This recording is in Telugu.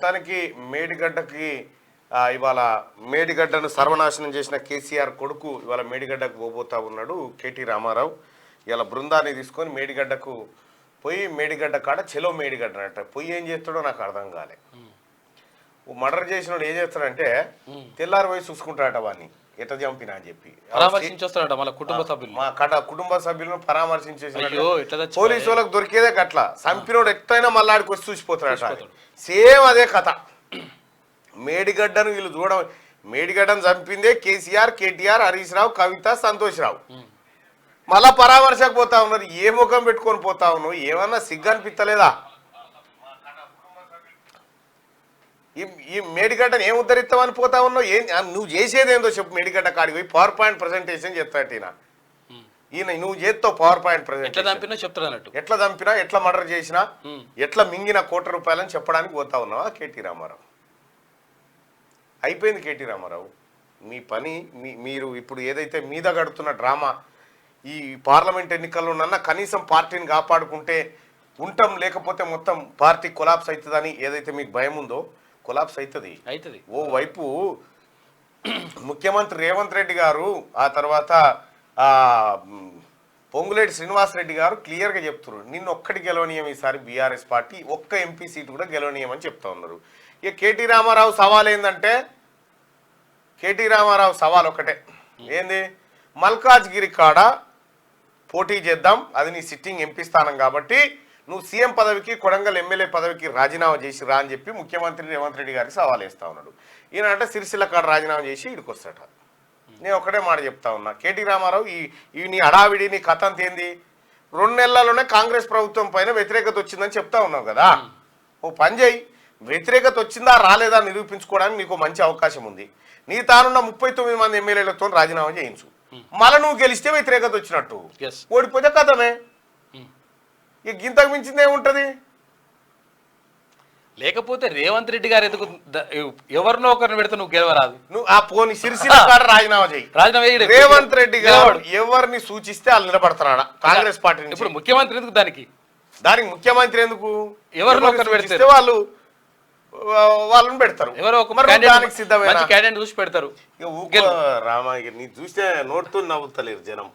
మొత్తానికి మేడిగడ్డకి ఇవాళ మేడిగడ్డను సర్వనాశనం చేసిన కేసీఆర్ కొడుకు ఇవాళ మేడిగడ్డకు పోబోతా ఉన్నాడు కేటీ రామారావు. ఇలా బృందాన్ని తీసుకొని మేడిగడ్డకు పోయి మేడిగడ్డ కాడ చెలో మేడిగడ్డ అంట పోయి ఏం చేస్తాడో నాకు అర్థం కాలే. మర్డర్ చేసినోడు ఏం చేస్తాడంటే తెల్లారి పోయి చూసుకుంటాడట వాడిని ఎట్లా చంపినా అని చెప్పి కుటుంబ సభ్యులను పరామర్శించేసి పోలీసు వాళ్ళకి దొరికేదే గట్ల చంపినోడు ఎట్లయినా మళ్ళీ ఆడికి వచ్చి చూసిపోతాడట. సేమ్ అదే కథ. మేడిగడ్డను వీళ్ళు చూడడం, మేడిగడ్డను చంపిందే కేసీఆర్, కేటీఆర్, హరీష్ రావు, కవిత, సంతోష్ రావు. మళ్ళా పరామర్శకు పోతా ఉన్నారు. ఏ ముఖం పెట్టుకొని పోతా ఉన్నావు? ఏమన్నా సిగ్గు అనిపిస్తలేదా? ఈ మేడిగడ్డను ఏం ఉద్ధరిస్తామని పోతా ఉన్నావు? నువ్వు చేసేది ఏందో చెప్పు. మేడిగడ్డ కాడికి పోయి పవర్ పాయింట్ ప్రజెంటేషన్ చెప్తాడు ఈయన. నువ్వు చేస్తావు పవర్ పాయింట్ ప్రజెంటేషన్. ఎట్లా చంపినా, ఎట్లా మర్డర్ చేసినా, ఎట్లా మింగిన ₹1,00,00,000 చెప్పడానికి పోతా ఉన్నావా కేటీ రామారావు? అయిపోయింది కేటీ రామారావు మీ పని. మీరు ఇప్పుడు ఏదైతే మీద గడుతున్న డ్రామా, ఈ పార్లమెంట్ ఎన్నికల్లోనన్నా కనీసం పార్టీని కాపాడుకుంటే ఉంటాం, లేకపోతే మొత్తం పార్టీ కొలాప్స్ అవుతుందని ఏదైతే మీకు భయం ఉందో కొలాప్స్ అవుతుంది. ఓవైపు ముఖ్యమంత్రి రేవంత్ రెడ్డి గారు, ఆ తర్వాత పొంగులేటి శ్రీనివాసరెడ్డి గారు క్లియర్గా చెప్తున్నారు, నిన్ను ఒక్కటి గెలవనీయం ఈసారి బీఆర్ఎస్ పార్టీ, ఒక్క ఎంపీ సీటు కూడా గెలవనీయమని చెప్తా ఉన్నారు. ఇక కేటీ రామారావు సవాల్ ఏంటంటే, కేటీ రామారావు సవాల్ ఒకటే, ఏంది? మల్కాజ్గిరి కాడ పోటీ చేద్దాం, అది నీ సిట్టింగ్ ఎంపీ స్థానం కాబట్టి నువ్వు సీఎం పదవికి, కొడంగల్ ఎమ్మెల్యే పదవికి రాజీనామా చేసి రా అని చెప్పి ముఖ్యమంత్రి రేవంత్ రెడ్డి గారికి సవాల్ వేస్తా ఉన్నాడు. ఈయన అంటే సిరిసిల్ల కాడ రాజీనామా చేసి ఇడికి వస్తాట. నేను ఒకటే మాట చెప్తా ఉన్నా, కేటీ రామారావు ఈ నీ హడావిడి, నీ కథ అంత ఏంది? 2 నెలల్లోనే కాంగ్రెస్ ప్రభుత్వం పైన వ్యతిరేకత వచ్చిందని చెప్తా ఉన్నావు కదా. ఓ పని చేయి, వ్యతిరేకత వచ్చిందా రాలేదా నిరూపించుకోవడానికి నీకు మంచి అవకాశం ఉంది. నీ తానున్న 39 మంది ఎమ్మెల్యేలతో రాజీనామా చేయించు. మళ్ళీ నువ్వు గెలిస్తే వ్యతిరేకత వచ్చినట్టు, ఓడిపోతే కథమే. ఇక గింతకు మించింది ఏముంటది? లేకపోతే రేవంత్ రెడ్డి గారు ఎందుకు ఎవరినో ఒకరిని పెడితే నువ్వు గెలవరాదు? నువ్వు ఆ పోని సిరిసిల్ల కాడ రాజీనామా చేయి. రేవంత్ రెడ్డి గారు ఎవరిని సూచిస్తే వాళ్ళు నిలబడతారా కాంగ్రెస్ పార్టీ? ఇప్పుడు ముఖ్యమంత్రి ఎందుకు? దానికి ముఖ్యమంత్రి ఎందుకు? ఎవరినో ఒకరిని పెడితే వాళ్ళని పెడతారు. ఎవరో దానికి సిద్ధమైన క్యాండిడేట్ చూసి పెడతారు. రామా, నీ చూస్తే నోటుతో నవ్వుతలేరు జనం.